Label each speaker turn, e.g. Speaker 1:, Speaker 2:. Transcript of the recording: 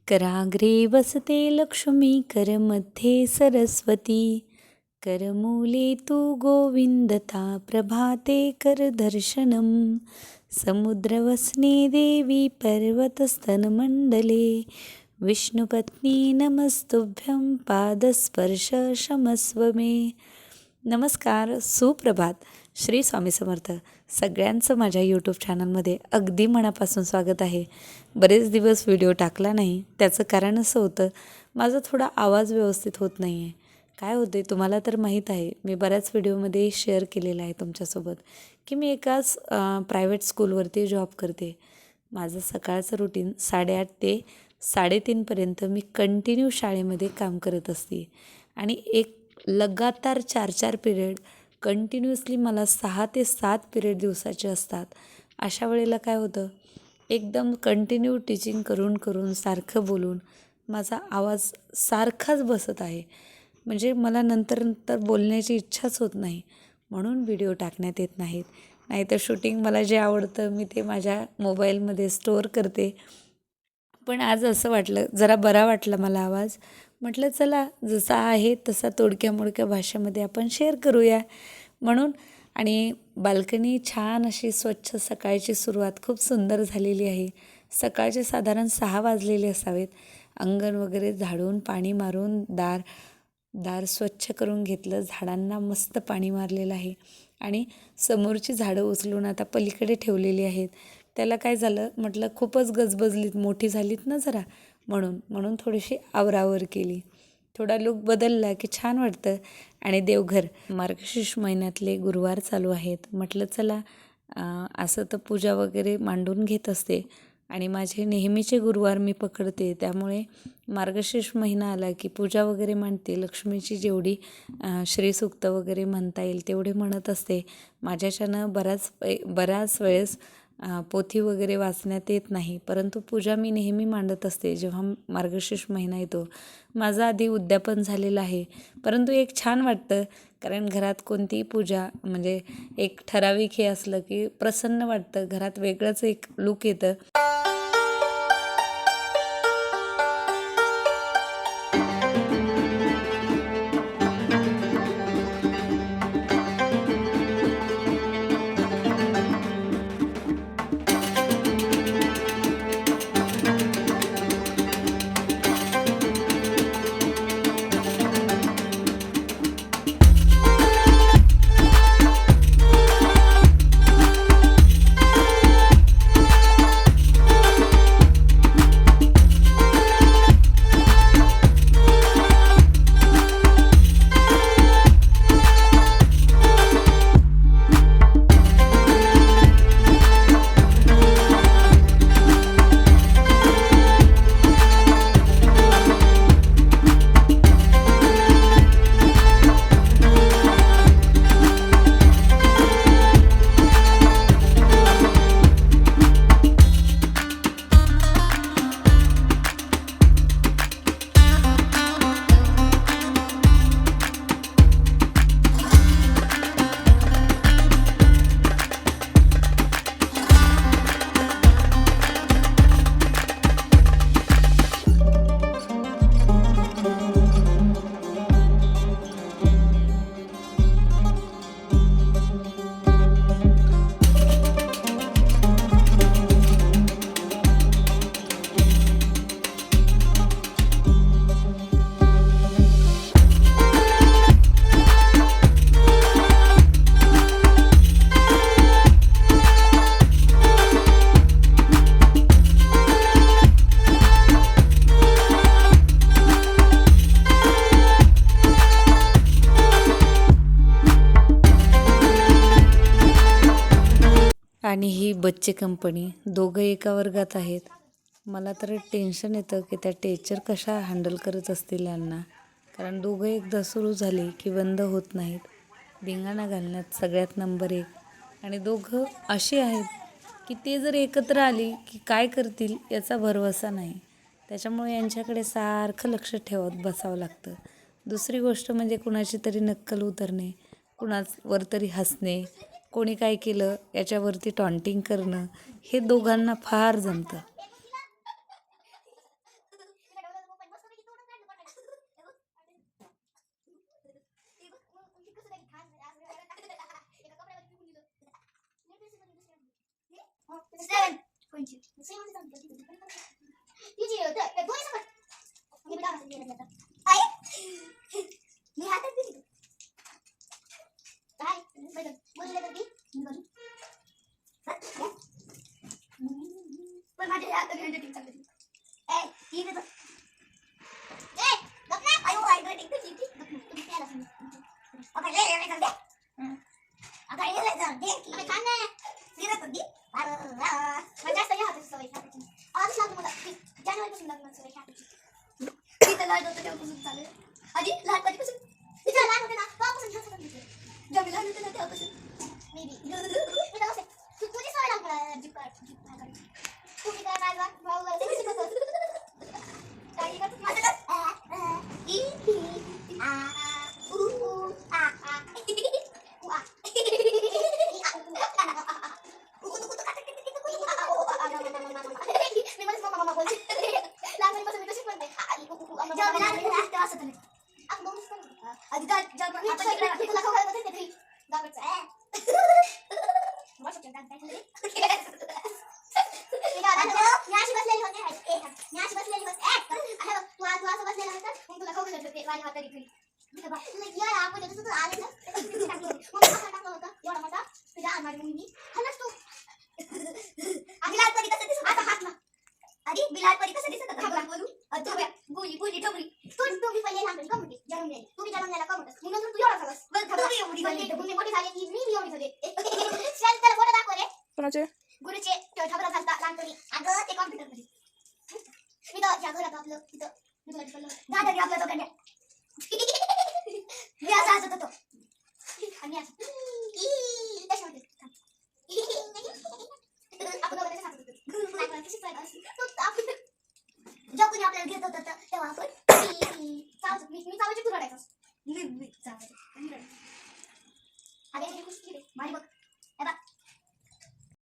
Speaker 1: कराग्रे वसते लक्ष्मी करमध्ये सरस्वती करमूले तु गोविन्दता प्रभाते करदर्शनं समुद्रवसने देवी पर्वतस्तनमण्डले विष्णुपत्नी नमस्तुभ्यं पादस्पर्श क्षमस्व मे. नमस्कार, सुप्रभात. श्री स्वामी समर्थ. सगळ्यांचं माझ्या यूट्यूब चॅनलमध्ये अगदी मनापासून स्वागत आहे. बरेच दिवस व्हिडिओ टाकला नाही. त्याचं कारण असं होतं, माझा थोडा आवाज व्यवस्थित होत नाही आहे. काय होते तुम्हाला तर माहीत आहे, मी बऱ्याच व्हिडिओमध्ये शेअर केलेलं आहे तुमच्यासोबत की मी एकाच प्रायव्हेट स्कूलवरती जॉब करते. माझं सकाळचं रुटीन 8:30 ते 3:30पर्यंत मी कंटिन्यू शाळेमध्ये काम करत असते आणि एक लगातार 4-4 पिरियड कंटिन्युअसली मला 6 ते 7 पिरियड दिवसाचे असतात. अशा वेळेला काय होतं, एकदम कंटिन्यू टीचिंग करून करून सारखं बोलून माझा आवाज सारखाच बसत आहे. म्हणजे मला नंतर बोलण्याची इच्छाच होत नाही, म्हणून व्हिडिओ टाकण्यात येत नाहीत. नाहीतर शूटिंग मला जे आवडतं मी ते माझ्या मोबाईलमध्ये स्टोअर करते. पण आज असं वाटलं, जरा बरा वाटला मला आवाज. म्हटलं चला जसा आहे तसा तोडक्या मोडक्या भाषेमध्ये आपण शेअर करूया म्हणून. आणि बाल्कनी छान अशी स्वच्छ, सकाळची सुरुवात खूप सुंदर झालेली आहे. सकाळचे साधारण 6 वाजलेले असावेत. अंगण वगैरे झाडून पाणी मारून दार स्वच्छ करून घेतलं. झाडांना मस्त पाणी मारलेलं आहे आणि समोरची झाडं उचलून आता पलीकडे ठेवलेली आहेत. त्याला काय झालं, म्हटलं खूपच गजबजलीत, मोठी झालीत ना जरा, म्हणून थोडीशी आवरावर केली. थोडा लूक बदलला की छान वाटतं. आणि देवघर, मार्गशीर्ष महिन्यातले गुरुवार चालू आहेत. म्हटलं चला असं तर पूजा वगैरे मांडून घेत असते आणि माझे नेहमीचे गुरुवार मी पकडते. त्यामुळे मार्गशीर्ष महिना आला की पूजा वगैरे मांडते. लक्ष्मीची जेवढी श्रीसूक्त वगैरे म्हणता येईल तेवढे म्हणत असते. माझ्याच्यानं बऱ्याच वेळेस पोथी वगैरे वाचण्यात येत नाही, परंतु पूजा मी नेहमी मांडत असते जेव्हा मार्गशीर्ष महिना येतो. माझं आधी उद्यापन झालेलं आहे, परंतु एक छान वाटतं, कारण घरात कोणतीही पूजा म्हणजे एक ठराविक हे असलं की प्रसन्न वाटतं. घरात वेगळंच एक लूक येतं. आणि ही बच्चे कंपनी, दोघं एका वर्गात आहेत. मला तर टेन्शन येतं की त्या टीचर कशा हँडल करत असतील यांना, कारण दोघं एकदा सुरू झाले की बंद होत नाहीत. धिंगाणा घालण्यात सगळ्यात नंबर 1. आणि दोघं असे आहेत की ते जर एकत्र आली की काय करतील याचा भरवसा नाही. त्याच्यामुळे यांच्याकडे सारखं लक्ष ठेवत बसावं लागतं. दुसरी गोष्ट म्हणजे कुणाची तरी नक्कल उतरणे, कुणावर तरी हसणे, कोणी काय केलं याच्यावरती टॉन्टिंग करणं, हे दोघांना फार जमतं.
Speaker 2: 7 कोणची तिची दोन्ही सकट मी बिला घालते आई मी हातात दिली काय बघ बोलले तर ती पण माझ्या हातात हँडरायटिंग चांगली ए ही बघ ए बघ ना आयो हँडरायटिंग कशी ती तुम्ही त्याला सांग ओके ले सांग दे आता हे ले सांग दे की काय नाही फिरत होती माझ्या जास्त या हाताची सवय हाताची आज लागू मला जानेवारीपासून लागणार सवय हाताची तिथं लहान होतं तेव्हापासून चालू आधी लहानपणीपासून तिथं लहान होते ना तेव्हापासून ह्या सगळं घेतलं जेव्हा लहान होते ना तेव्हापासून मे बी मी तर नसते तुझी सवय लागू मला जीप काढायची तुम्ही काय माझा भाऊ वगैरे शिकत काही करत माझं ई आ ऊ आ आ मी माझी मम्मा बोलते लहानपणीपासून मी तशीच म्हणते जेव्हा मी लहान होते ना तेव्हा असं झालं आपण दोनच करतो आधी काय जेव्हा आपण तिकडे तुला खाऊ घालत होते घरी गावाचं मी अशी बसलेली होते मी अशी बसलेली होते तू असं बसलेला होता मग तुला खाऊ घालत होते माझ्या हाताने घरी या आपण तसं आले ना मग असं टाकलं होतं एवढा मोठा तुझ्या माझी मम्मी हल्लाच तू आधी लहानपणी कसं दिसत आता हात ना आधी मी लहानपणी कसं दिसत होता बोलू धब्या गोली गोली डबरी तू पहिले लहानपणी का म्हणते जन्मलेली तुम्ही जन्मलेला का म्हणतात म्हणून तू एवढा झालास बस धबा एवढी झाली मोठी झाली मी एवढी झाले त्याला फोटो दाखव रे
Speaker 3: कोणाचे
Speaker 2: गुरुचे ठबरा झालता लहानपणी अगं ते कॉम्प्युटर मध्ये मी तर या घरात आपलं तिथं मी तुला दिसलं दादा आपला तो गंड्या मी असं हसत होतो आणि असं त्याच्यामध्ये आपण दोघं त्याच्या हातात होतो जेव्हा कोणी आपल्याला घेत होतं तेव्हा आपण